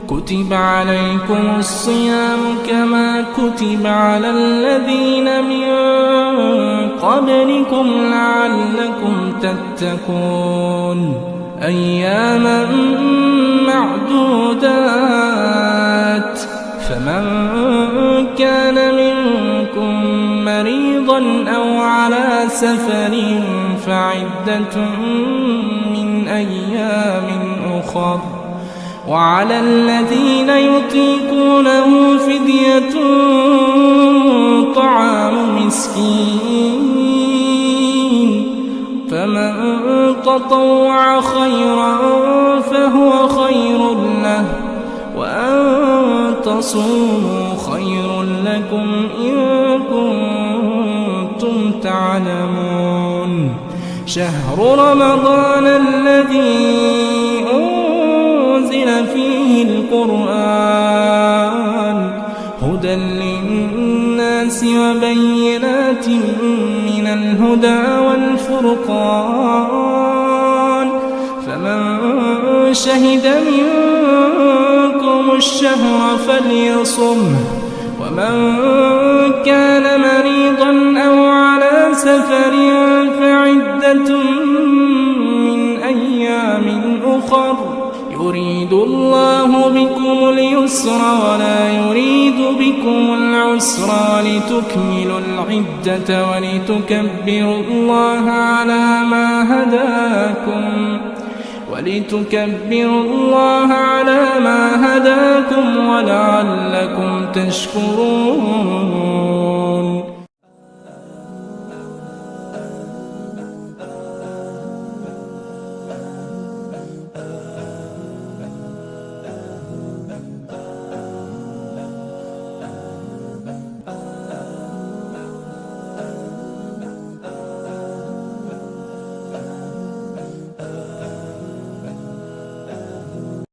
كتب عليكم الصيام كما كتب على الذين من قبلكم لعلكم تتقون أياما معدودات فمن كان منكم مريضا أو على سفر فعدة من أيام أخر وعلى الذين يطيقونه فدية طعام مسكين فمن تطوع خيرا فهو خير له وأن تصوموا خير لكم إن كنتم تعلمون شهر رمضان الذي أنزل فيه القرآن هدى للناس وبينات من الهدى والفرقان فمن شهد منكم الشهر فليصمه ومن كان مريضا أو على سفر فعدة من أيام أخر يريد الله بكم اليسر ولا يريد بكم العسر ولتكملوا العدة ولتكبروا الله على ما هداكم ولعلكم تشكرون